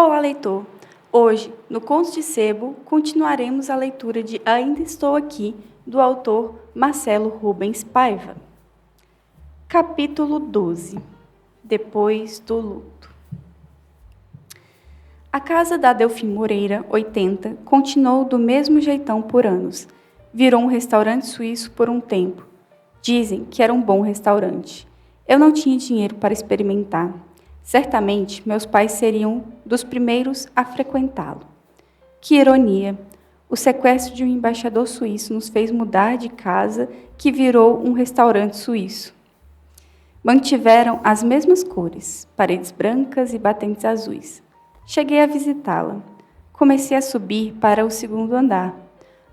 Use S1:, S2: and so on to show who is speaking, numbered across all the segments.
S1: Olá, leitor! Hoje, no Contos de Sebo, continuaremos a leitura de Ainda Estou Aqui, do autor Marcelo Rubens Paiva. Capítulo 12. Depois do luto. A casa da Delfim Moreira, 80, continuou do mesmo jeitão por anos. Virou um restaurante suíço por um tempo. Dizem que era um bom restaurante. Eu não tinha dinheiro para experimentar. Certamente, meus pais seriam dos primeiros a frequentá-lo. Que ironia! O sequestro de um embaixador suíço nos fez mudar de casa, que virou um restaurante suíço. Mantiveram as mesmas cores, paredes brancas e batentes azuis. Cheguei a visitá-la. Comecei a subir para o segundo andar.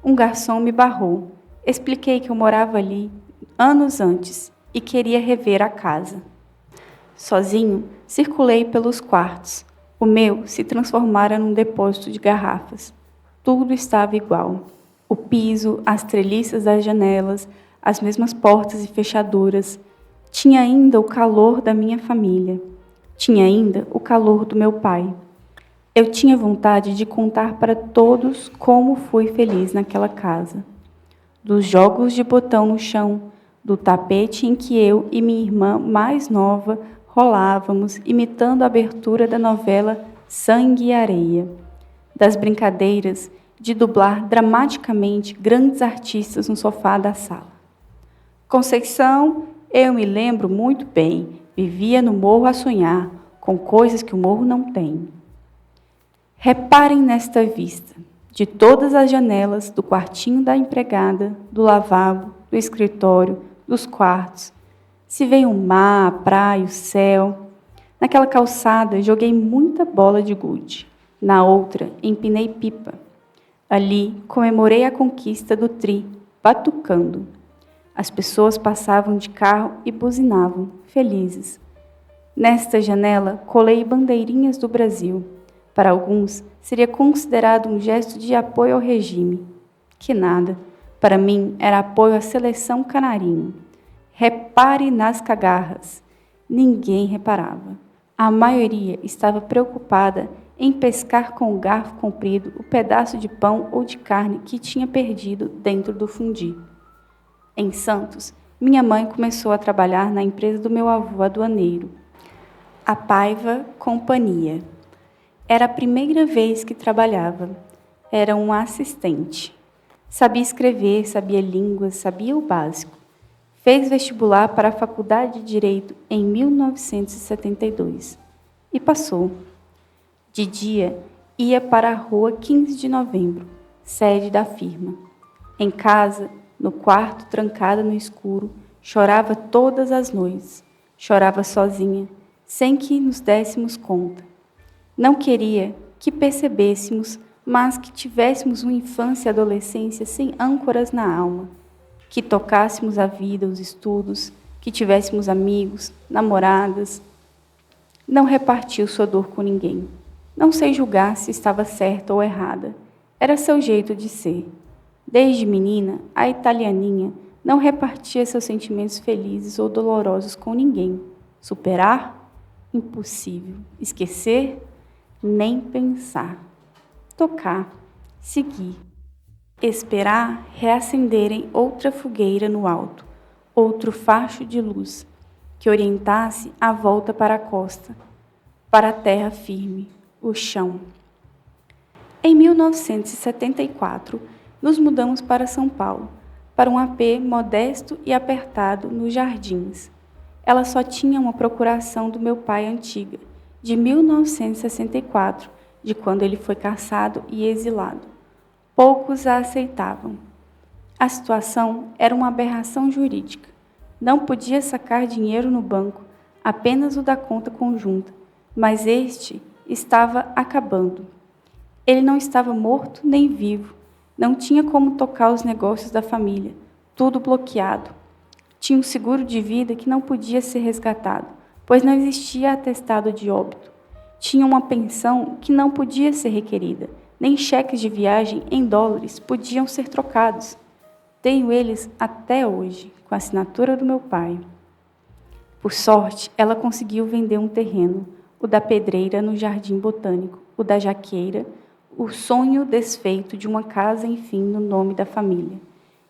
S1: Um garçom me barrou. Expliquei que eu morava ali anos antes e queria rever a casa. Sozinho, circulei pelos quartos. O meu se transformara num depósito de garrafas. Tudo estava igual. O piso, as treliças das janelas, as mesmas portas e fechaduras. Tinha ainda o calor da minha família. Tinha ainda o calor do meu pai. Eu tinha vontade de contar para todos como fui feliz naquela casa. Dos jogos de botão no chão, do tapete em que eu e minha irmã mais nova rolávamos, imitando a abertura da novela Sangue e Areia, das brincadeiras de dublar dramaticamente grandes artistas no sofá da sala. Conceição, eu me lembro muito bem, vivia no morro a sonhar, com coisas que o morro não tem. Reparem nesta vista, de todas as janelas, do quartinho da empregada, do lavabo, do escritório, dos quartos. Se vê o mar, a praia, o céu. Naquela calçada, joguei muita bola de gude. Na outra, empinei pipa. Ali, comemorei a conquista do tri, batucando. As pessoas passavam de carro e buzinavam, felizes. Nesta janela, colei bandeirinhas do Brasil. Para alguns, seria considerado um gesto de apoio ao regime. Que nada. Para mim, era apoio à seleção canarinho. Repare nas cagarras. Ninguém reparava. A maioria estava preocupada em pescar com o garfo comprido o pedaço de pão ou de carne que tinha perdido dentro do fundi. Em Santos, minha mãe começou a trabalhar na empresa do meu avô aduaneiro, a Paiva Companhia. Era a primeira vez que trabalhava. Era um assistente. Sabia escrever, sabia línguas, sabia o básico. Fez vestibular para a Faculdade de Direito em 1972 e passou. De dia, ia para a Rua 15 de Novembro, sede da firma. Em casa, no quarto, trancada no escuro, chorava todas as noites. Chorava sozinha, sem que nos dessemos conta. Não queria que percebêssemos, mas que tivéssemos uma infância e adolescência sem âncoras na alma. Que tocássemos a vida, os estudos, que tivéssemos amigos, namoradas. Não repartiu sua dor com ninguém. Não sei julgar se estava certa ou errada. Era seu jeito de ser. Desde menina, a italianinha não repartia seus sentimentos felizes ou dolorosos com ninguém. Superar? Impossível. Esquecer? Nem pensar. Tocar. Seguir. Esperar reacenderem outra fogueira no alto, outro facho de luz, que orientasse a volta para a costa, para a terra firme, o chão. Em 1974, nos mudamos para São Paulo, para um apê modesto e apertado nos Jardins. Ela só tinha uma procuração do meu pai antiga, de 1964, de quando ele foi caçado e exilado. Poucos a aceitavam. A situação era uma aberração jurídica. Não podia sacar dinheiro no banco, apenas o da conta conjunta, mas este estava acabando. Ele não estava morto nem vivo, não tinha como tocar os negócios da família, tudo bloqueado. Tinha um seguro de vida que não podia ser resgatado, pois não existia atestado de óbito. Tinha uma pensão que não podia ser requerida, nem cheques de viagem em dólares podiam ser trocados. Tenho eles até hoje, com a assinatura do meu pai. Por sorte, ela conseguiu vender um terreno, o da pedreira no jardim botânico, o da jaqueira, o sonho desfeito de uma casa, enfim, no nome da família.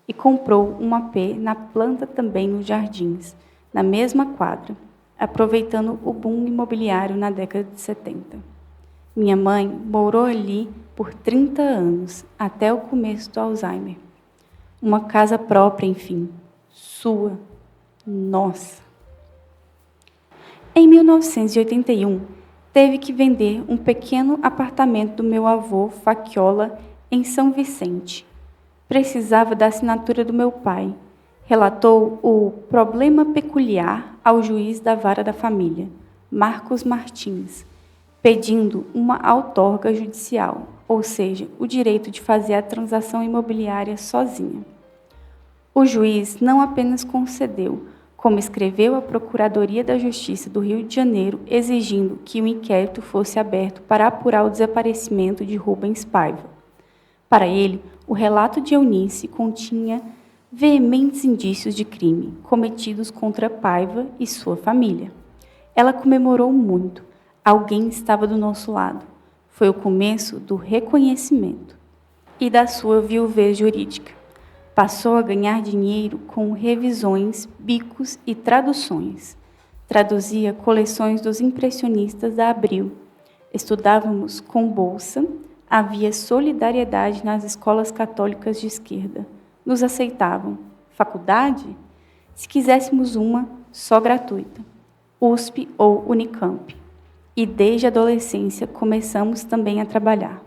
S1: E comprou um AP na planta também nos jardins, na mesma quadra, aproveitando o boom imobiliário na década de 70. Minha mãe morou ali por 30 anos, até o começo do Alzheimer. Uma casa própria, enfim, sua, nossa. Em 1981, teve que vender um pequeno apartamento do meu avô Facchiola em São Vicente. Precisava da assinatura do meu pai. Relatou o problema peculiar ao juiz da vara da família, Marcos Martins, pedindo uma outorga judicial, ou seja, o direito de fazer a transação imobiliária sozinha. O juiz não apenas concedeu, como escreveu à Procuradoria da Justiça do Rio de Janeiro, exigindo que o inquérito fosse aberto para apurar o desaparecimento de Rubens Paiva. Para ele, o relato de Eunice continha veementes indícios de crime cometidos contra Paiva e sua família. Ela comemorou muito. Alguém estava do nosso lado. Foi o começo do reconhecimento e da sua viuvez jurídica. Passou a ganhar dinheiro com revisões, bicos e traduções. Traduzia coleções dos impressionistas da Abril. Estudávamos com bolsa. Havia solidariedade nas escolas católicas de esquerda. Nos aceitavam. Faculdade? Se quiséssemos uma, só gratuita. USP ou Unicamp. E desde a adolescência começamos também a trabalhar.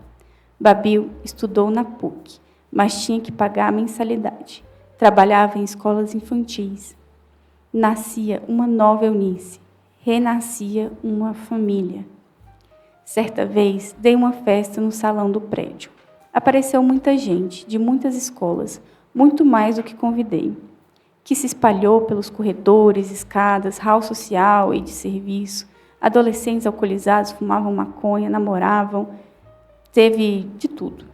S1: Babil estudou na PUC, mas tinha que pagar a mensalidade. Trabalhava em escolas infantis. Nascia uma nova Eunice. Renascia uma família. Certa vez, dei uma festa no salão do prédio. Apareceu muita gente, de muitas escolas, muito mais do que convidei, que se espalhou pelos corredores, escadas, hall social e de serviço. Adolescentes alcoolizados fumavam maconha, namoravam, teve de tudo.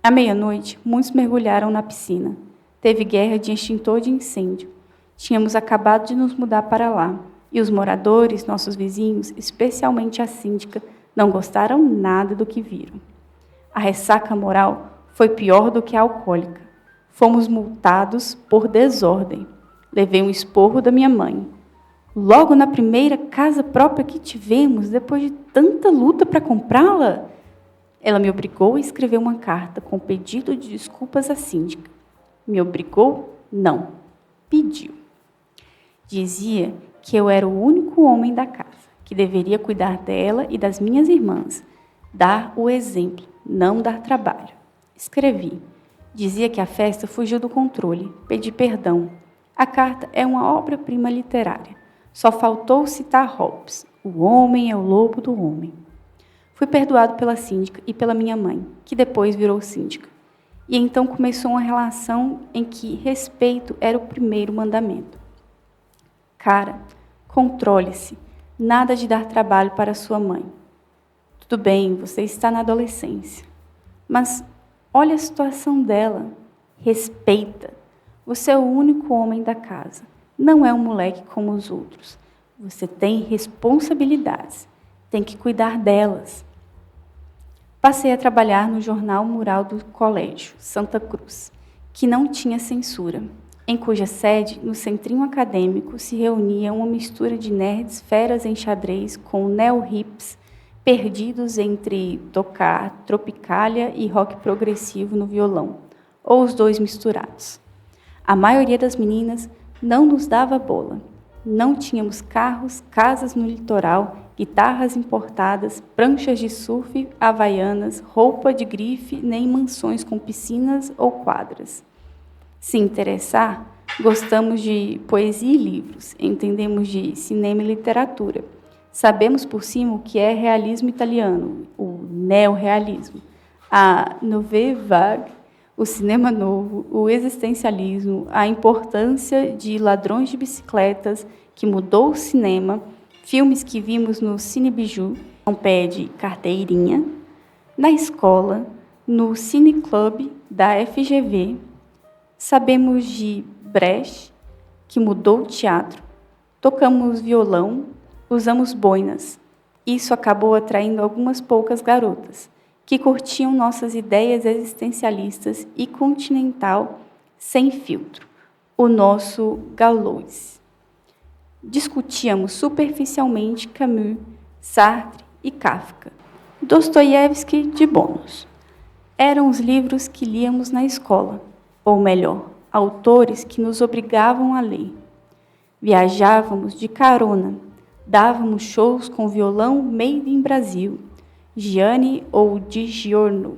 S1: À meia-noite, muitos mergulharam na piscina. Teve guerra de extintor de incêndio. Tínhamos acabado de nos mudar para lá, e os moradores, nossos vizinhos, especialmente a síndica, não gostaram nada do que viram. A ressaca moral foi pior do que a alcoólica. Fomos multados por desordem. Levei um esporro da minha mãe. Logo na primeira casa própria que tivemos, depois de tanta luta para comprá-la, ela me obrigou a escrever uma carta com pedido de desculpas à síndica. Me obrigou? Não. Pediu. Dizia que eu era o único homem da casa, que deveria cuidar dela e das minhas irmãs, dar o exemplo, não dar trabalho. Escrevi. Dizia que a festa fugiu do controle. Pedi perdão. A carta é uma obra-prima literária. Só faltou citar Hobbes. O homem é o lobo do homem. Fui perdoado pela síndica e pela minha mãe, que depois virou síndica. E então começou uma relação em que respeito era o primeiro mandamento. Cara, controle-se. Nada de dar trabalho para sua mãe. Tudo bem, você está na adolescência. Mas olha a situação dela. Respeita. Você é o único homem da casa. Não é um moleque como os outros. Você tem responsabilidades. Tem que cuidar delas. Passei a trabalhar no jornal mural do colégio, Santa Cruz, que não tinha censura, em cuja sede, no centrinho acadêmico, se reunia uma mistura de nerds feras em xadrez com neo-hips perdidos entre tocar tropicália e rock progressivo no violão, ou os dois misturados. A maioria das meninas não nos dava bola. Não tínhamos carros, casas no litoral, guitarras importadas, pranchas de surf, havaianas, roupa de grife, nem mansões com piscinas ou quadras. Se interessar, gostamos de poesia e livros, entendemos de cinema e literatura. Sabemos por cima o que é realismo italiano, o neorrealismo, a nouvelle vague, o cinema novo, o existencialismo, a importância de Ladrões de Bicicletas, que mudou o cinema, filmes que vimos no Cine Biju, um pé de carteirinha, na escola, no Cine Club da FGV. Sabemos de Brecht, que mudou o teatro. Tocamos violão, usamos boinas. Isso acabou atraindo algumas poucas garotas, que curtiam nossas ideias existencialistas e continental sem filtro, o nosso Gaulois. Discutíamos superficialmente Camus, Sartre e Kafka, Dostoiévski de bônus. Eram os livros que líamos na escola, ou melhor, autores que nos obrigavam a ler. Viajávamos de carona, dávamos shows com violão made in Brasil, Gianni ou Di Giorno.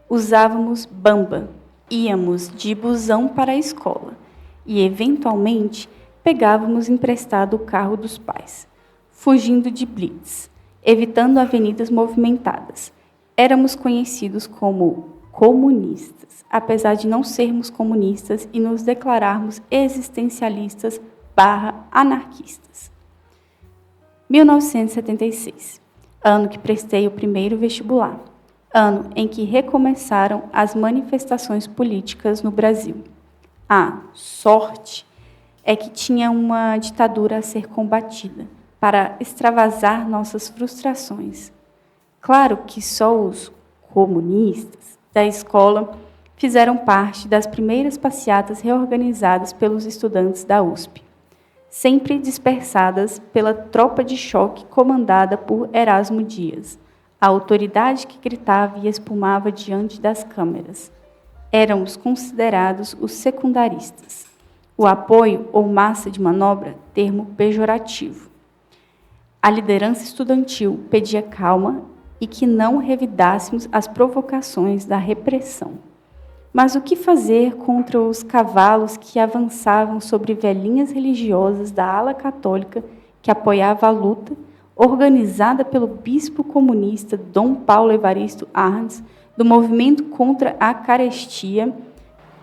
S1: Usávamos bamba, íamos de busão para a escola e, eventualmente, pegávamos emprestado o carro dos pais, fugindo de blitz, evitando avenidas movimentadas. Éramos conhecidos como comunistas, apesar de não sermos comunistas e nos declararmos existencialistas/anarquistas. 1976, ano que prestei o primeiro vestibular, ano em que recomeçaram as manifestações políticas no Brasil. A sorte é que tinha uma ditadura a ser combatida, para extravasar nossas frustrações. Claro que só os comunistas da escola fizeram parte das primeiras passeatas reorganizadas pelos estudantes da USP, sempre dispersadas pela tropa de choque comandada por Erasmo Dias, a autoridade que gritava e espumava diante das câmeras. Éramos considerados os secundaristas. O apoio ou massa de manobra, termo pejorativo. A liderança estudantil pedia calma e que não revidássemos as provocações da repressão. Mas o que fazer contra os cavalos que avançavam sobre velhinhas religiosas da ala católica que apoiava a luta, organizada pelo bispo comunista Dom Paulo Evaristo Arns, do movimento contra a carestia,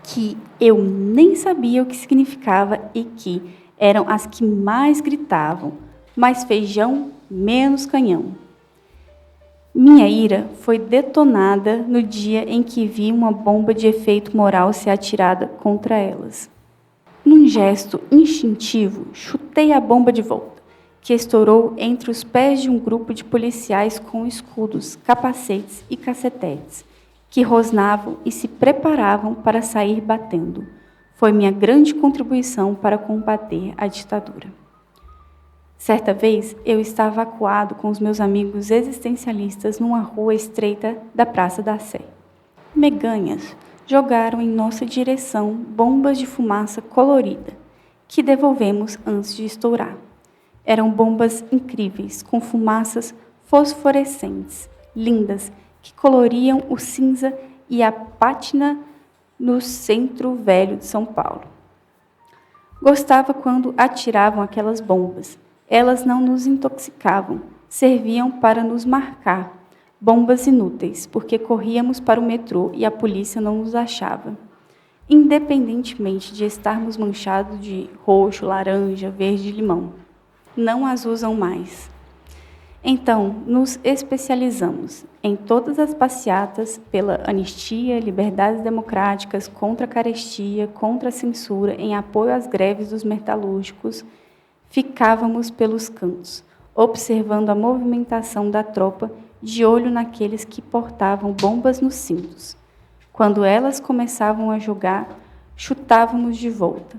S1: que eu nem sabia o que significava e que eram as que mais gritavam: mais feijão, menos canhão. Minha ira foi detonada no dia em que vi uma bomba de efeito moral ser atirada contra elas. Num gesto instintivo, chutei a bomba de volta, que estourou entre os pés de um grupo de policiais com escudos, capacetes e cacetetes, que rosnavam e se preparavam para sair batendo. Foi minha grande contribuição para combater a ditadura. Certa vez, eu estava acuado com os meus amigos existencialistas numa rua estreita da Praça da Sé. Meganhas jogaram em nossa direção bombas de fumaça colorida, que devolvemos antes de estourar. Eram bombas incríveis, com fumaças fosforescentes, lindas, que coloriam o cinza e a pátina no centro velho de São Paulo. Gostava quando atiravam aquelas bombas. Elas não nos intoxicavam, serviam para nos marcar. Bombas inúteis, porque corríamos para o metrô e a polícia não nos achava. Independentemente de estarmos manchados de roxo, laranja, verde e limão. Não as usam mais. Então, nos especializamos em todas as passeatas pela anistia, liberdades democráticas, contra a carestia, contra a censura, em apoio às greves dos metalúrgicos. Ficávamos pelos cantos, observando a movimentação da tropa, de olho naqueles que portavam bombas nos cintos. Quando elas começavam a jogar, chutávamos de volta.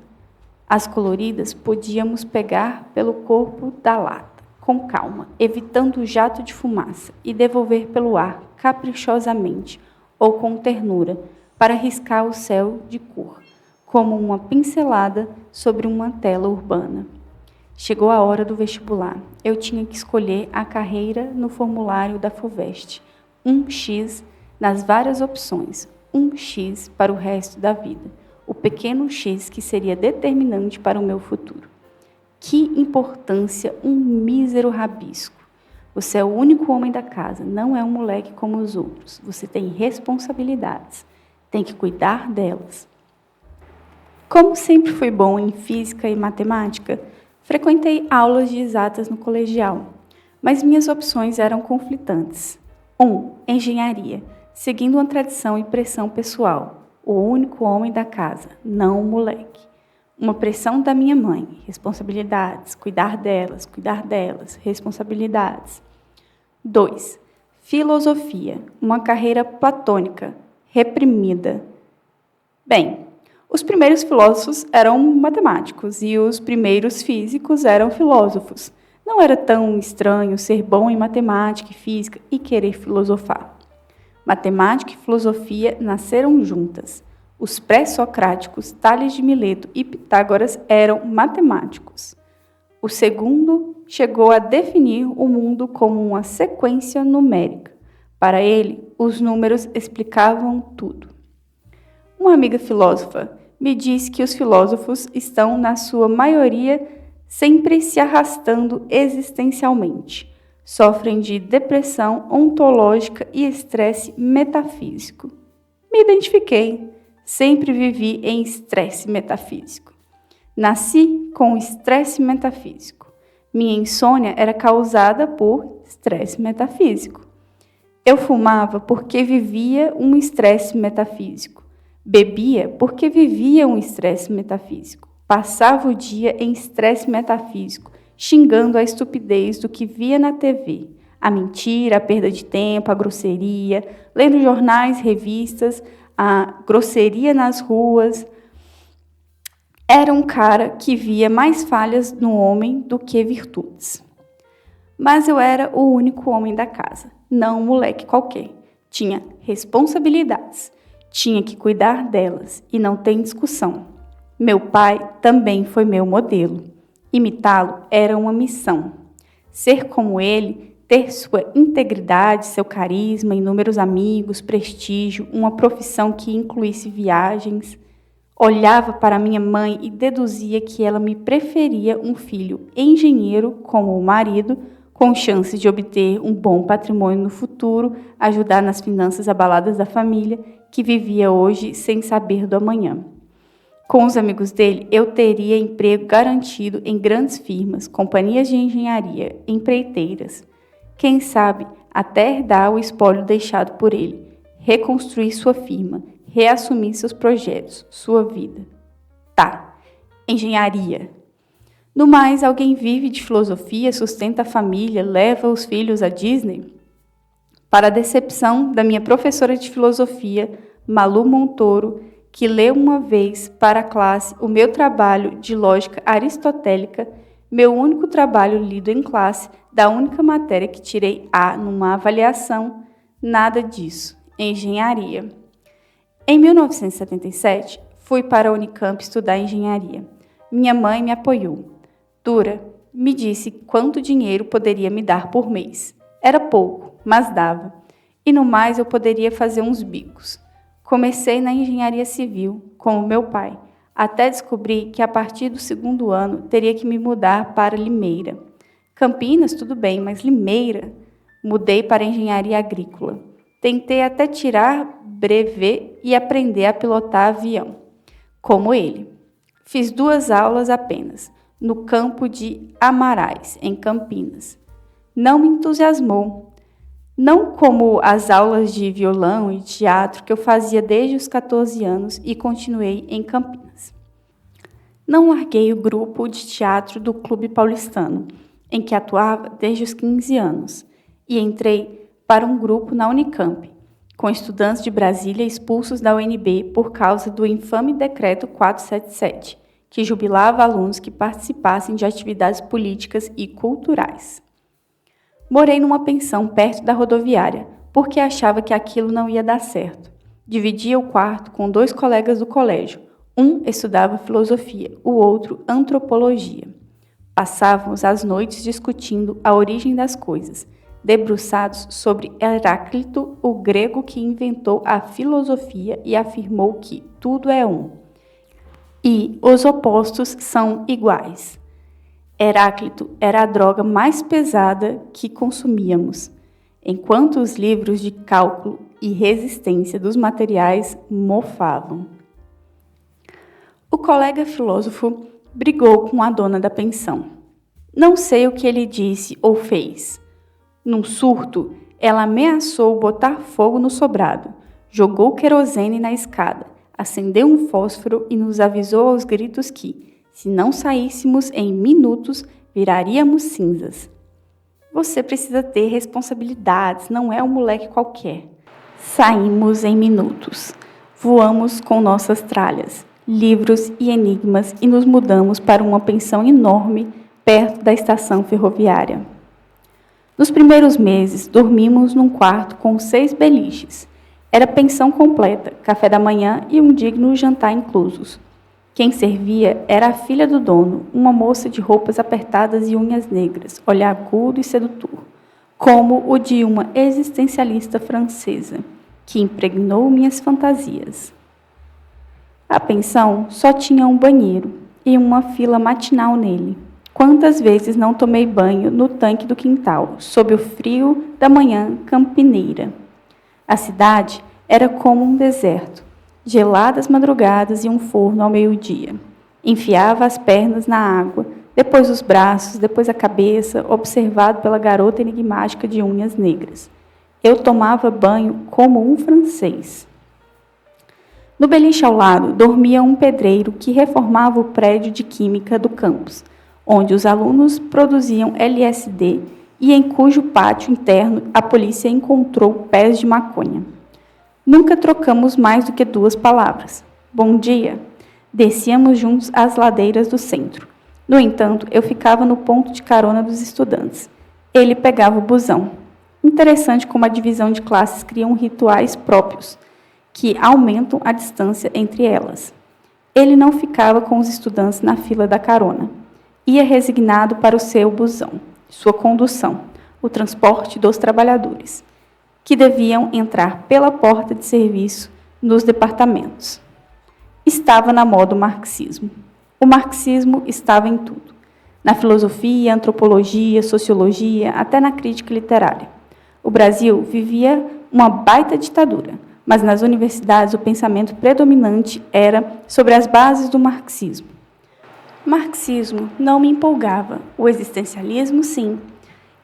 S1: As coloridas podíamos pegar pelo corpo da lata, com calma, evitando o jato de fumaça, e devolver pelo ar, caprichosamente, ou com ternura, para riscar o céu de cor, como uma pincelada sobre uma tela urbana. Chegou a hora do vestibular. Eu tinha que escolher a carreira no formulário da FUVEST. 1x nas várias opções. 1x para o resto da vida. O pequeno x que seria determinante para o meu futuro. Que importância um mísero rabisco. Você é o único homem da casa, não é um moleque como os outros. Você tem responsabilidades. Tem que cuidar delas. Como sempre fui bom em física e matemática, frequentei aulas de exatas no colegial, mas minhas opções eram conflitantes. 1. Engenharia, seguindo uma tradição e pressão pessoal. O único homem da casa, não o moleque. Uma pressão da minha mãe, responsabilidades, cuidar delas, responsabilidades. 2. Filosofia, uma carreira platônica, reprimida. Bem, os primeiros filósofos eram matemáticos e os primeiros físicos eram filósofos. Não era tão estranho ser bom em matemática e física e querer filosofar. Matemática e filosofia nasceram juntas. Os pré-socráticos, Tales de Mileto e Pitágoras, eram matemáticos. O segundo chegou a definir o mundo como uma sequência numérica. Para ele, os números explicavam tudo. Uma amiga filósofa me disse que os filósofos estão, na sua maioria, sempre se arrastando existencialmente. Sofrem de depressão ontológica e estresse metafísico. Me identifiquei. Sempre vivi em estresse metafísico. Nasci com estresse metafísico. Minha insônia era causada por estresse metafísico. Eu fumava porque vivia um estresse metafísico. Bebia porque vivia um estresse metafísico. Passava o dia em estresse metafísico, xingando a estupidez do que via na TV, a mentira, a perda de tempo, a grosseria, lendo jornais, revistas, a grosseria nas ruas. Era um cara que via mais falhas no homem do que virtudes. Mas eu era o único homem da casa, não um moleque qualquer. Tinha responsabilidades, tinha que cuidar delas e não tem discussão. Meu pai também foi meu modelo. Imitá-lo era uma missão. Ser como ele, ter sua integridade, seu carisma, inúmeros amigos, prestígio, uma profissão que incluísse viagens. Olhava para minha mãe e deduzia que ela me preferia um filho engenheiro como o marido, com chance de obter um bom patrimônio no futuro, ajudar nas finanças abaladas da família, que vivia hoje sem saber do amanhã. Com os amigos dele, eu teria emprego garantido em grandes firmas, companhias de engenharia, empreiteiras. Quem sabe até herdar o espólio deixado por ele, reconstruir sua firma, reassumir seus projetos, sua vida. Tá, engenharia. No mais, alguém vive de filosofia, sustenta a família, leva os filhos à Disney? Para a decepção da minha professora de filosofia, Malu Montoro, que leu uma vez para a classe o meu trabalho de lógica aristotélica, meu único trabalho lido em classe, da única matéria que tirei A numa avaliação, nada disso, engenharia. Em 1977, fui para a Unicamp estudar engenharia. Minha mãe me apoiou. Dura, me disse quanto dinheiro poderia me dar por mês. Era pouco, mas dava. E no mais eu poderia fazer uns bicos. Comecei na engenharia civil, como meu pai, até descobri que a partir do segundo ano teria que me mudar para Limeira. Campinas, tudo bem, mas Limeira? Mudei para engenharia agrícola. Tentei até tirar brevet e aprender a pilotar avião, como ele. Fiz 2 aulas apenas, no campo de Amarais, em Campinas. Não me entusiasmou. Não como as aulas de violão e teatro que eu fazia desde os 14 anos e continuei em Campinas. Não larguei o grupo de teatro do Clube Paulistano, em que atuava desde os 15 anos, e entrei para um grupo na Unicamp, com estudantes de Brasília expulsos da UNB por causa do infame Decreto 477, que jubilava alunos que participassem de atividades políticas e culturais. Morei numa pensão perto da rodoviária, porque achava que aquilo não ia dar certo. Dividia o quarto com 2 colegas do colégio. Um estudava filosofia, o outro antropologia. Passávamos as noites discutindo a origem das coisas, debruçados sobre Heráclito, o grego que inventou a filosofia e afirmou que tudo é um. E os opostos são iguais. Heráclito era a droga mais pesada que consumíamos, enquanto os livros de cálculo e resistência dos materiais mofavam. O colega filósofo brigou com a dona da pensão. Não sei o que ele disse ou fez. Num surto, ela ameaçou botar fogo no sobrado, jogou querosene na escada, acendeu um fósforo e nos avisou aos gritos que, se não saíssemos em minutos, viraríamos cinzas. Você precisa ter responsabilidades, não é um moleque qualquer. Saímos em minutos. Voamos com nossas tralhas, livros e enigmas e nos mudamos para uma pensão enorme perto da estação ferroviária. Nos primeiros meses, dormimos num quarto com 6 beliches. Era pensão completa, café da manhã e um digno jantar inclusos. Quem servia era a filha do dono, uma moça de roupas apertadas e unhas negras, olhar agudo e sedutor, como o de uma existencialista francesa, que impregnou minhas fantasias. A pensão só tinha um banheiro e uma fila matinal nele. Quantas vezes não tomei banho no tanque do quintal, sob o frio da manhã campineira. A cidade era como um deserto, geladas madrugadas e um forno ao meio-dia. Enfiava as pernas na água, depois os braços, depois a cabeça, observado pela garota enigmática de unhas negras. Eu tomava banho como um francês. No beliche ao lado dormia um pedreiro que reformava o prédio de química do campus, onde os alunos produziam LSD e em cujo pátio interno a polícia encontrou pés de maconha. Nunca trocamos mais do que 2 palavras. Bom dia. Descíamos juntos as ladeiras do centro. No entanto, eu ficava no ponto de carona dos estudantes. Ele pegava o busão. Interessante como a divisão de classes cria rituais próprios, que aumentam a distância entre elas. Ele não ficava com os estudantes na fila da carona. Ia resignado para o seu busão, sua condução, o transporte dos trabalhadores, que deviam entrar pela porta de serviço nos departamentos. Estava na moda o marxismo. O marxismo estava em tudo. Na filosofia, antropologia, sociologia, até na crítica literária. O Brasil vivia uma baita ditadura, mas nas universidades o pensamento predominante era sobre as bases do marxismo. Marxismo não me empolgava, o existencialismo sim,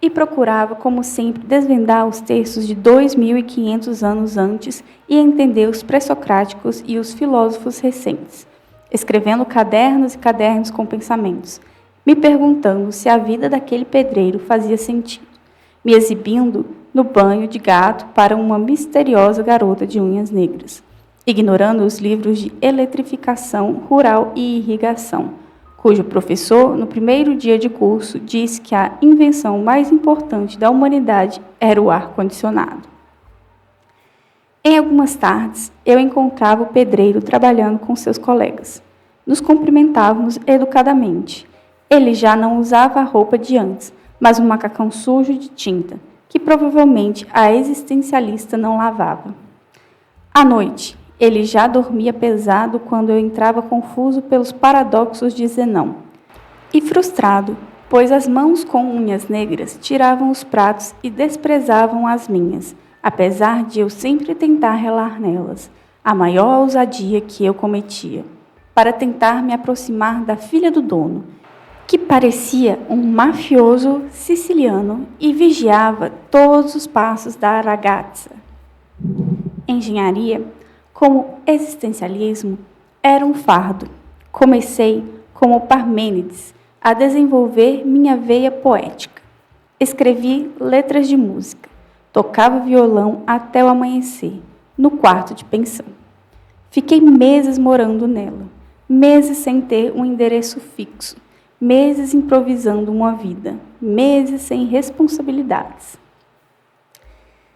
S1: e procurava, como sempre, desvendar os textos de 2.500 anos antes e entender os pré-socráticos e os filósofos recentes, escrevendo cadernos e cadernos com pensamentos, me perguntando se a vida daquele pedreiro fazia sentido, me exibindo no banho de gato para uma misteriosa garota de unhas negras, ignorando os livros de eletrificação rural e irrigação, cujo professor, no primeiro dia de curso, disse que a invenção mais importante da humanidade era o ar-condicionado. Em algumas tardes, eu encontrava o pedreiro trabalhando com seus colegas. Nos cumprimentávamos educadamente. Ele já não usava a roupa de antes, mas um macacão sujo de tinta, que provavelmente a existencialista não lavava. À noite, ele já dormia pesado quando eu entrava confuso pelos paradoxos de Zenão. E frustrado, pois as mãos com unhas negras tiravam os pratos e desprezavam as minhas, apesar de eu sempre tentar relar nelas, a maior ousadia que eu cometia, para tentar me aproximar da filha do dono, que parecia um mafioso siciliano e vigiava todos os passos da ragazza. Engenharia, como existencialismo, era um fardo. Comecei, como Parmênides, a desenvolver minha veia poética. Escrevi letras de música, tocava violão até o amanhecer, no quarto de pensão. Fiquei meses morando nela, meses sem ter um endereço fixo, meses improvisando uma vida, meses sem responsabilidades.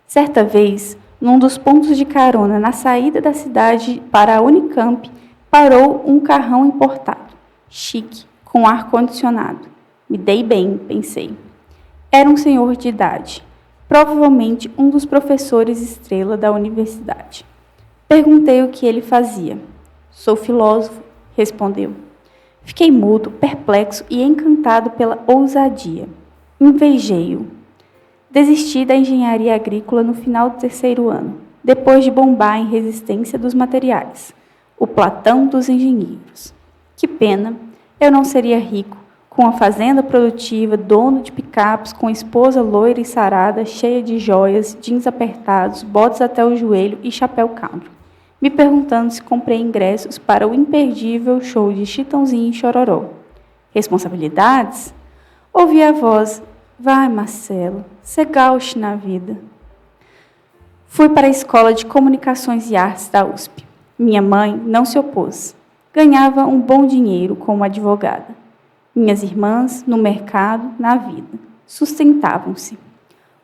S1: Certa vez, num dos pontos de carona na saída da cidade para a Unicamp, parou um carrão importado, chique, com ar-condicionado. Me dei bem, pensei. Era um senhor de idade, provavelmente um dos professores estrela da universidade. Perguntei o que ele fazia. Sou filósofo, respondeu. Fiquei mudo, perplexo e encantado pela ousadia. Invejei-o. Desisti da engenharia agrícola no final do 3º ano, depois de bombar em resistência dos materiais, o Platão dos engenheiros. Que pena, eu não seria rico, com a fazenda produtiva, dono de picapes, com esposa loira e sarada, cheia de joias, jeans apertados, botas até o joelho e chapéu country, me perguntando se comprei ingressos para o imperdível show de Chitãozinho e Chororó. Responsabilidades? Ouvi a voz Vai, Marcelo, ser gauche na vida. Fui para a Escola de Comunicações e Artes da USP. Minha mãe não se opôs. Ganhava um bom dinheiro como advogada. Minhas irmãs, no mercado, na vida, sustentavam-se.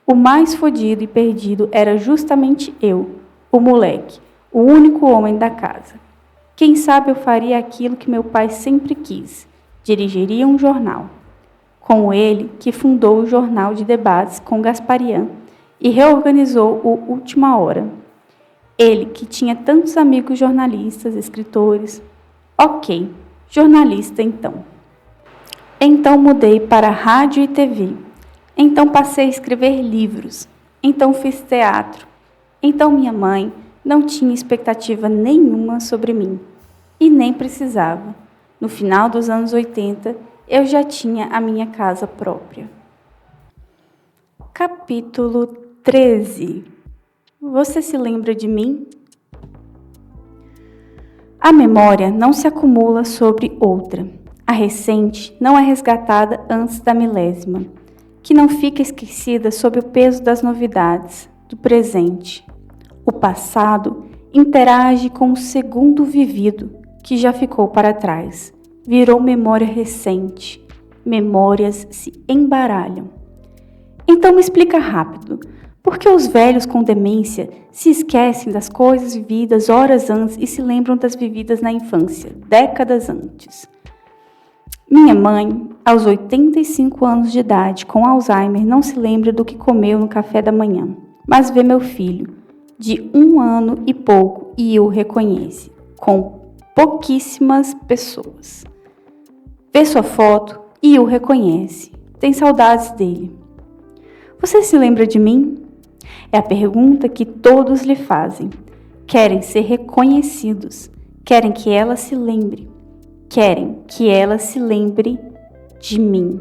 S1: O mais fodido e perdido era justamente eu, o moleque, o único homem da casa. Quem sabe eu faria aquilo que meu pai sempre quis, dirigiria um jornal. Como ele, que fundou o Jornal de Debates com Gasparian e reorganizou o Última Hora. Ele, que tinha tantos amigos jornalistas, escritores. Ok, jornalista então. Então mudei para rádio e TV. Então passei a escrever livros. Então fiz teatro. Então minha mãe não tinha expectativa nenhuma sobre mim. E nem precisava. No final dos anos 80, eu já tinha a minha casa própria. Capítulo 13. Você se lembra de mim? A memória não se acumula sobre outra. A recente não é resgatada antes da milésima, que não fica esquecida sob o peso das novidades, do presente. O passado interage com o segundo vivido, que já ficou para trás. Virou memória recente. Memórias se embaralham. Então me explica rápido, por que os velhos com demência se esquecem das coisas vividas horas antes e se lembram das vividas na infância, décadas antes? Minha mãe, aos 85 anos de idade, com Alzheimer, não se lembra do que comeu no café da manhã, mas vê meu filho, de 1 ano e pouco, e o reconhece, com pouquíssimas pessoas. Vê sua foto e o reconhece, tem saudades dele. Você se lembra de mim? É a pergunta que todos lhe fazem. Querem ser reconhecidos, querem que ela se lembre. Querem que ela se lembre de mim.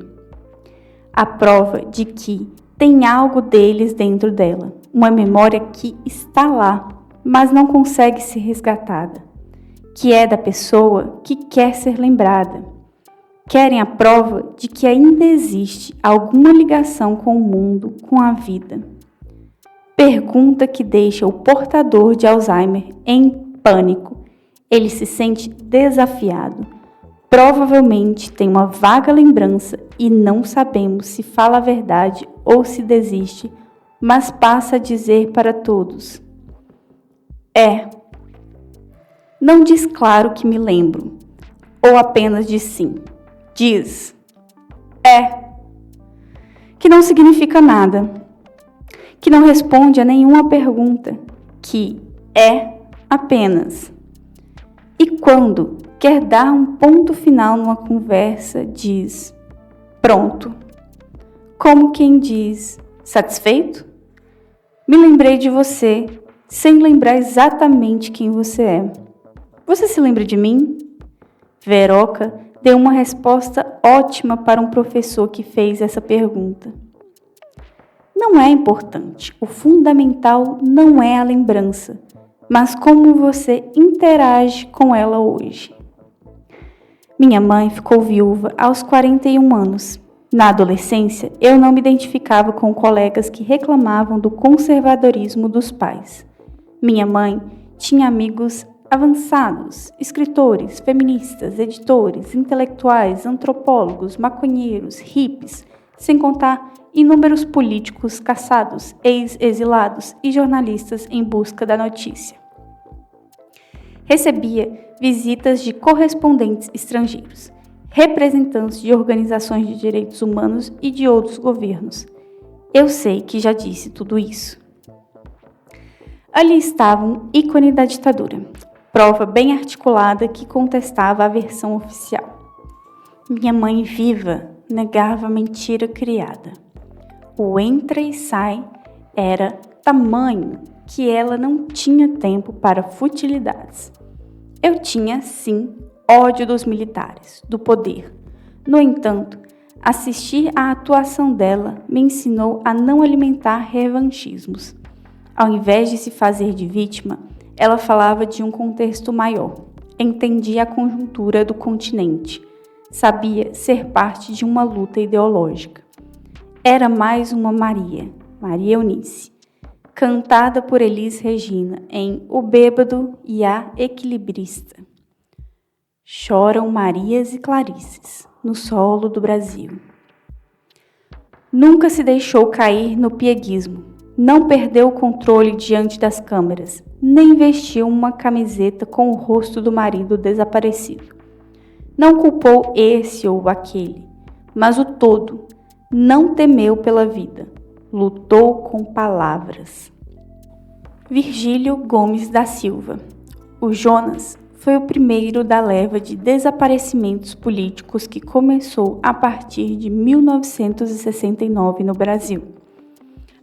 S1: A prova de que tem algo deles dentro dela. Uma memória que está lá, mas não consegue ser resgatada. Que é da pessoa que quer ser lembrada. Querem a prova de que ainda existe alguma ligação com o mundo, com a vida. Pergunta que deixa o portador de Alzheimer em pânico. Ele se sente desafiado. Provavelmente tem uma vaga lembrança e não sabemos se fala a verdade ou se desiste, mas passa a dizer para todos: Não diz claro que me lembro, ou apenas diz sim. Diz: que não significa nada, que não responde a nenhuma pergunta, que é apenas. E quando quer dar um ponto final numa conversa, diz: pronto. Como quem diz: satisfeito? Me lembrei de você, sem lembrar exatamente quem você é. Você se lembra de mim? Veroca deu uma resposta ótima para um professor que fez essa pergunta. Não é importante, o fundamental não é a lembrança, mas como você interage com ela hoje. Minha mãe ficou viúva aos 41 anos. Na adolescência, eu não me identificava com colegas que reclamavam do conservadorismo dos pais. Minha mãe tinha amigos avançados, escritores, feministas, editores, intelectuais, antropólogos, maconheiros, hippies, sem contar inúmeros políticos caçados, ex-exilados e jornalistas em busca da notícia. Recebia visitas de correspondentes estrangeiros, representantes de organizações de direitos humanos e de outros governos. Eu sei que já disse tudo isso. Ali estava um ícone da ditadura, prova bem articulada que contestava a versão oficial. Minha mãe viva negava a mentira criada. O entra e sai era tamanho que ela não tinha tempo para futilidades. Eu tinha, sim, ódio dos militares, do poder. No entanto, assistir à atuação dela me ensinou a não alimentar revanchismos. Ao invés de se fazer de vítima, ela falava de um contexto maior, entendia a conjuntura do continente, sabia ser parte de uma luta ideológica. Era mais uma Maria, Maria Eunice, cantada por Elis Regina em O Bêbado e a Equilibrista. Choram Marias e Clarices no solo do Brasil. Nunca se deixou cair no pieguismo, não perdeu o controle diante das câmeras, nem vestiu uma camiseta com o rosto do marido desaparecido. Não culpou esse ou aquele, mas o todo. Não temeu pela vida, lutou com palavras. Virgílio Gomes da Silva. O Jonas foi o primeiro da leva de desaparecimentos políticos que começou a partir de 1969 no Brasil.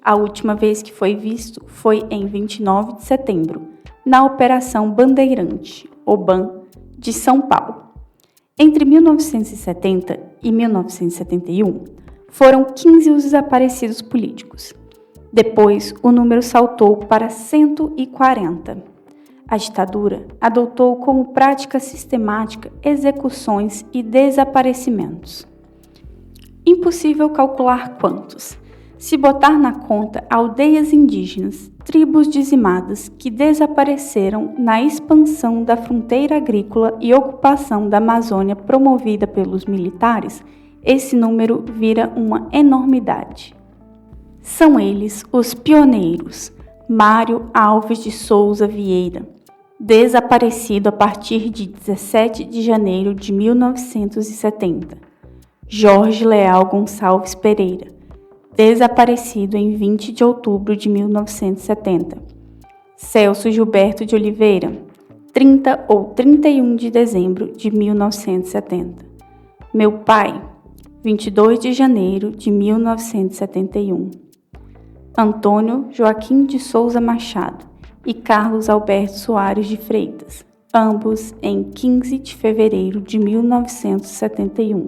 S1: A última vez que foi visto foi em 29 de setembro, na Operação Bandeirante, OBAN, de São Paulo. Entre 1970 e 1971, foram 15 os desaparecidos políticos. Depois, o número saltou para 140. A ditadura adotou como prática sistemática execuções e desaparecimentos. Impossível calcular quantos. Se botar na conta aldeias indígenas, tribos dizimadas que desapareceram na expansão da fronteira agrícola e ocupação da Amazônia promovida pelos militares, esse número vira uma enormidade. São eles os pioneiros: Mário Alves de Souza Vieira, desaparecido a partir de 17 de janeiro de 1970. Jorge Leal Gonçalves Pereira, desaparecido em 20 de outubro de 1970. Celso Gilberto de Oliveira, 30 ou 31 de dezembro de 1970. Meu pai, 22 de janeiro de 1971. Antônio Joaquim de Souza Machado e Carlos Alberto Soares de Freitas, ambos em 15 de fevereiro de 1971.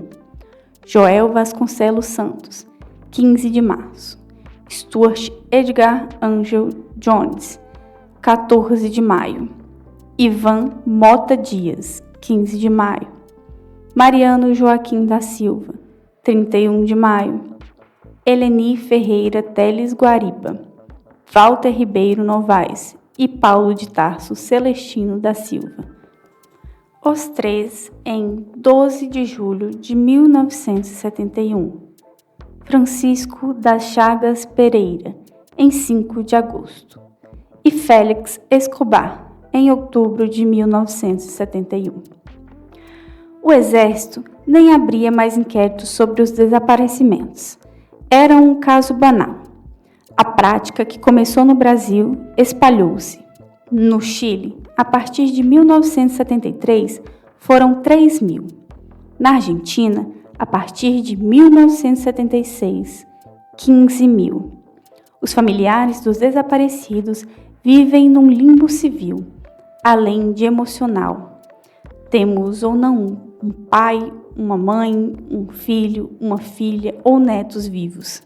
S1: Joel Vasconcelos Santos, 15 de março. Stuart Edgar Angel Jones, 14 de maio. Ivan Mota Dias, 15 de maio. Mariano Joaquim da Silva, 31 de maio. Eleni Ferreira Teles Guariba, Walter Ribeiro Novaes e Paulo de Tarso Celestino da Silva. Os três em 12 de julho de 1971. Francisco das Chagas Pereira, em 5 de agosto. E Félix Escobar, em outubro de 1971. O Exército nem abria mais inquéritos sobre os desaparecimentos. Era um caso banal. A prática, que começou no Brasil, espalhou-se. No Chile, a partir de 1973, foram 3.000. Na Argentina, a partir de 1976, 15.000. Os familiares dos desaparecidos vivem num limbo civil, além de emocional. Temos ou não um pai, uma mãe, um filho, uma filha ou netos vivos.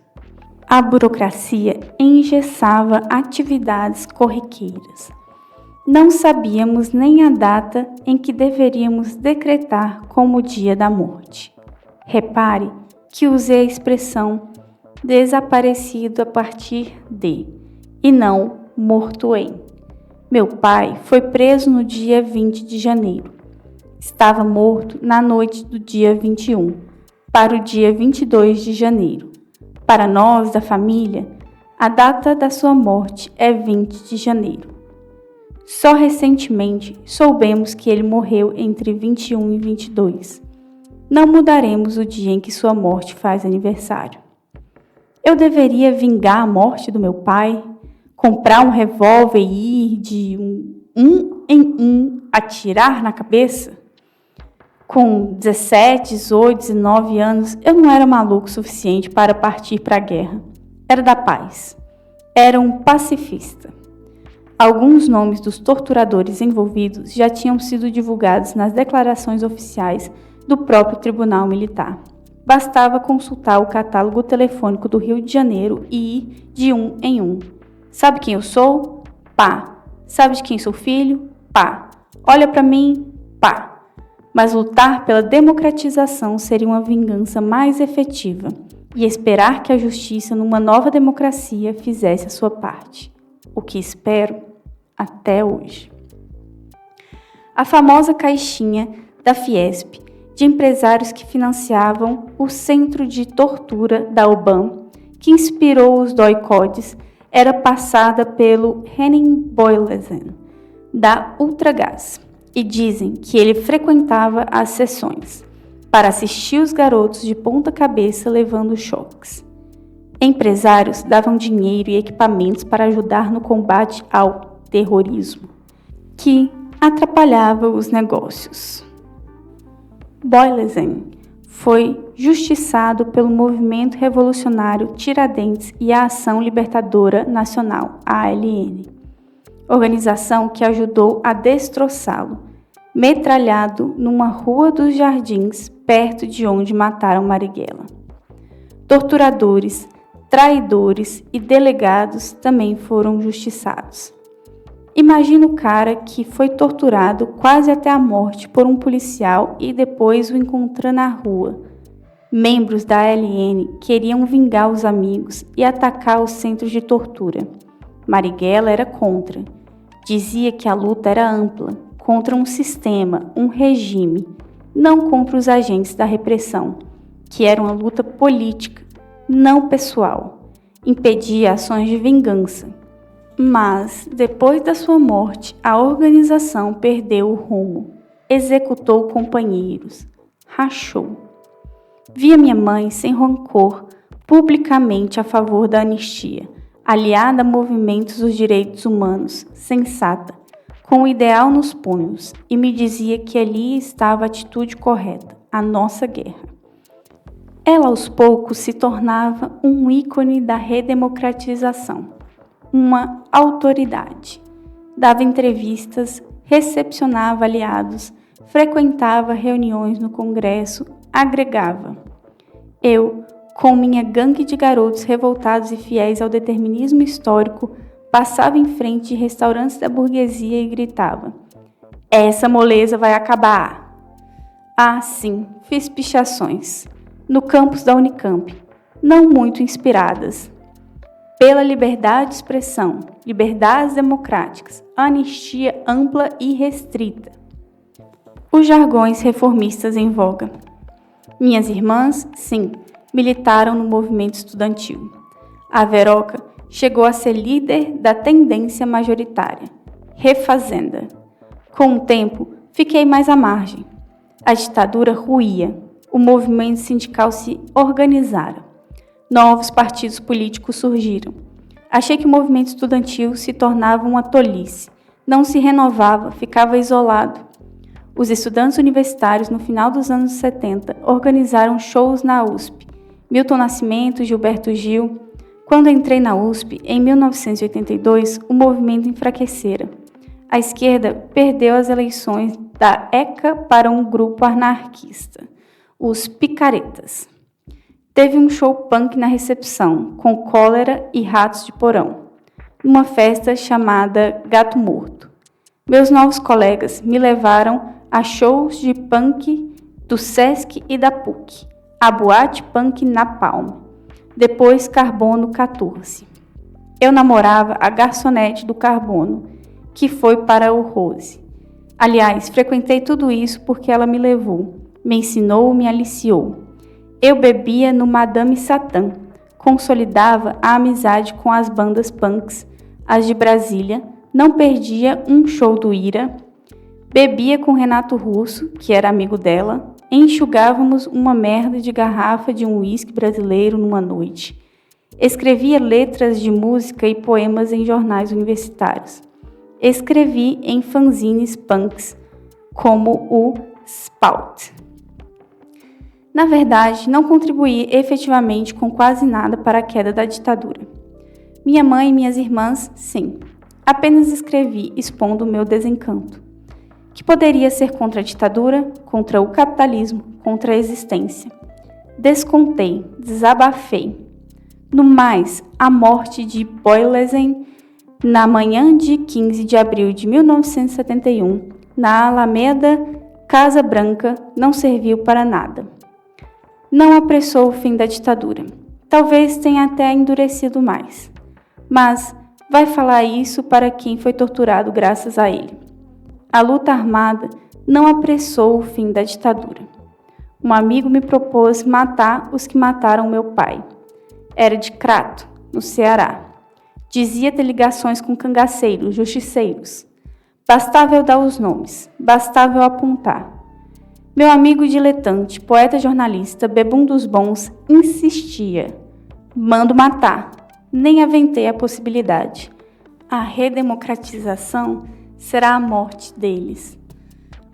S1: A burocracia engessava atividades corriqueiras. Não sabíamos nem a data em que deveríamos decretar como o dia da morte. Repare que usei a expressão desaparecido a partir de, e não morto em. Meu pai foi preso no dia 20 de janeiro. Estava morto na noite do dia 21, para o dia 22 de janeiro. Para nós, da família, a data da sua morte é 20 de janeiro. Só recentemente soubemos que ele morreu entre 21 e 22. Não mudaremos o dia em que sua morte faz aniversário. Eu deveria vingar a morte do meu pai, comprar um revólver e ir de um em um atirar na cabeça? Com 17, 18, 19 anos, eu não era maluco o suficiente para partir para a guerra. Era da paz. Era um pacifista. Alguns nomes dos torturadores envolvidos já tinham sido divulgados nas declarações oficiais do próprio Tribunal Militar. Bastava consultar o catálogo telefônico do Rio de Janeiro e ir de um em um. Sabe quem eu sou? Pá. Sabe de quem sou filho? Pá. Olha para mim? Pá. Mas lutar pela democratização seria uma vingança mais efetiva. e esperar que a justiça numa nova democracia fizesse a sua parte. O que espero até hoje. A famosa caixinha da Fiesp, de empresários que financiavam o centro de tortura da UBAN, que inspirou os doicodes, era passada pelo Henning Boylesen, da Ultragaz, e dizem que ele frequentava as sessões para assistir os garotos de ponta cabeça levando choques. Empresários davam dinheiro e equipamentos para ajudar no combate ao terrorismo, que atrapalhava os negócios. Boylesen foi justiçado pelo Movimento Revolucionário Tiradentes e a Ação Libertadora Nacional, ALN, organização que ajudou a destroçá-lo, metralhado numa rua dos Jardins, perto de onde mataram Marighella. Torturadores, traidores e delegados também foram justiçados. Imagina o cara que foi torturado quase até a morte por um policial e depois o encontra na rua. Membros da ALN queriam vingar os amigos e atacar os centros de tortura. Marighella era contra. Dizia que a luta era ampla, contra um sistema, um regime, não contra os agentes da repressão, que era uma luta política, não pessoal. Impedia ações de vingança. Mas, depois da sua morte, a organização perdeu o rumo, executou companheiros, rachou. Via minha mãe sem rancor, publicamente a favor da anistia, aliada a movimentos dos direitos humanos, sensata, com o ideal nos punhos, e me dizia que ali estava a atitude correta, a nossa guerra. Ela aos poucos se tornava um ícone da redemocratização, uma autoridade. Dava entrevistas, recepcionava aliados, frequentava reuniões no Congresso, agregava. Eu, com minha gangue de garotos revoltados e fiéis ao determinismo histórico, passava em frente de restaurantes da burguesia e gritava: "Essa moleza vai acabar!" Ah, sim, fiz pichações. No campus da Unicamp, não muito inspiradas. Pela liberdade de expressão, liberdades democráticas, anistia ampla e restrita. Os jargões reformistas em voga. Minhas irmãs, sim, militaram no movimento estudantil. A Veroca chegou a ser líder da tendência majoritária, Refazenda. Com o tempo, fiquei mais à margem. A ditadura ruía, o movimento sindical se organizara. Novos partidos políticos surgiram. Achei que o movimento estudantil se tornava uma tolice, não se renovava, ficava isolado. Os estudantes universitários, no final dos anos 70, organizaram shows na USP. Milton Nascimento, Gilberto Gil. Quando entrei na USP, em 1982, o movimento enfraquecera. A esquerda perdeu as eleições da ECA para um grupo anarquista, os Picaretas. Teve um show punk na recepção, com Cólera e Ratos de Porão, numa festa chamada Gato Morto. Meus novos colegas me levaram a shows de punk do Sesc e da PUC, a boate punk Napalm, depois Carbono 14. Eu namorava a garçonete do Carbono, que foi para o Rose. Aliás, frequentei tudo isso porque ela me levou, me ensinou, me aliciou. Eu bebia no Madame Satã, consolidava a amizade com as bandas punks, as de Brasília, não perdia um show do Ira, bebia com Renato Russo, que era amigo dela, enxugávamos uma merda de garrafa de um uísque brasileiro numa noite. Escrevia letras de música e poemas em jornais universitários. Escrevi em fanzines punks, como o Spout. Na verdade, não contribuí efetivamente com quase nada para a queda da ditadura. Minha mãe e minhas irmãs, sim. Apenas escrevi expondo o meu desencanto, que poderia ser contra a ditadura, contra o capitalismo, contra a existência. Descontei, desabafei. No mais, a morte de Boylesen, na manhã de 15 de abril de 1971, na Alameda Casa Branca, não serviu para nada. Não apressou o fim da ditadura. talvez tenha até endurecido mais. Mas vai falar isso para quem foi torturado graças a ele. A luta armada não apressou o fim da ditadura. Um amigo me propôs matar os que mataram meu pai. Era de Crato, no Ceará. Dizia ter ligações com cangaceiros, justiceiros. Bastava eu dar os nomes, bastava eu apontar. Meu amigo diletante, poeta jornalista, bebum dos bons, insistia. Mando matar. Nem aventei a possibilidade. A redemocratização será a morte deles.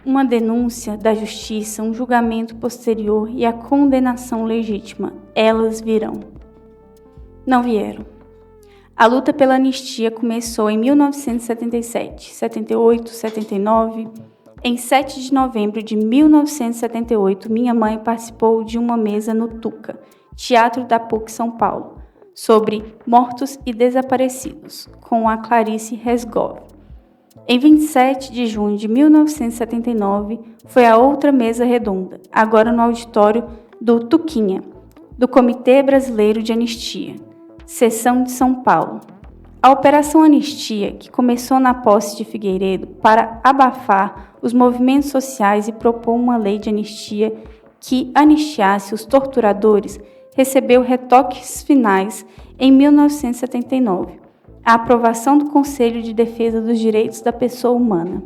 S1: Uma denúncia da justiça, um julgamento posterior e a condenação legítima, elas virão. Não vieram. A luta pela anistia começou em 1977, 78, 79. Em 7 de novembro de 1978, minha mãe participou de uma mesa no Tuca, Teatro da PUC São Paulo, sobre mortos e desaparecidos, com a Clarice Resgov. Em 27 de junho de 1979, foi a outra mesa redonda, agora no auditório do Tuquinha, do Comitê Brasileiro de Anistia, Seção de São Paulo. A Operação Anistia, que começou na posse de Figueiredo para abafar os movimentos sociais e propor uma lei de anistia que anistiasse os torturadores, recebeu retoques finais em 1979, a aprovação do Conselho de Defesa dos Direitos da Pessoa Humana.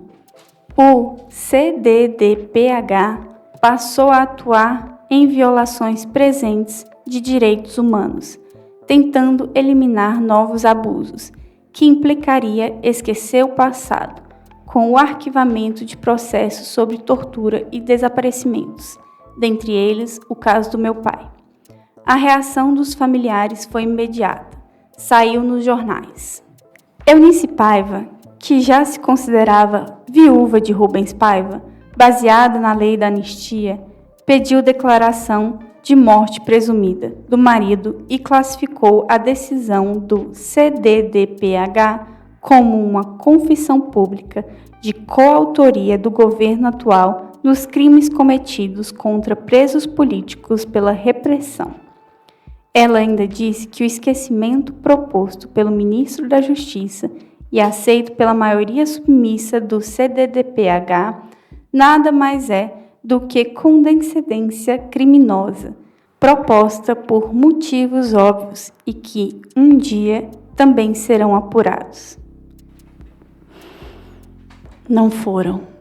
S1: O CDDPH passou a atuar em violações presentes de direitos humanos, tentando eliminar novos abusos, que implicaria esquecer o passado, com o arquivamento de processos sobre tortura e desaparecimentos, dentre eles o caso do meu pai. A reação dos familiares foi imediata, saiu nos jornais. Eunice Paiva, que já se considerava viúva de Rubens Paiva, baseada na lei da anistia, pediu declaração de morte presumida do marido e classificou a decisão do CDDPH como uma confissão pública de coautoria do governo atual nos crimes cometidos contra presos políticos pela repressão. Ela ainda disse que o esquecimento proposto pelo ministro da Justiça e aceito pela maioria submissa do CDDPH nada mais é do que condescendência criminosa, proposta por motivos óbvios e que, um dia, também serão apurados. Não foram.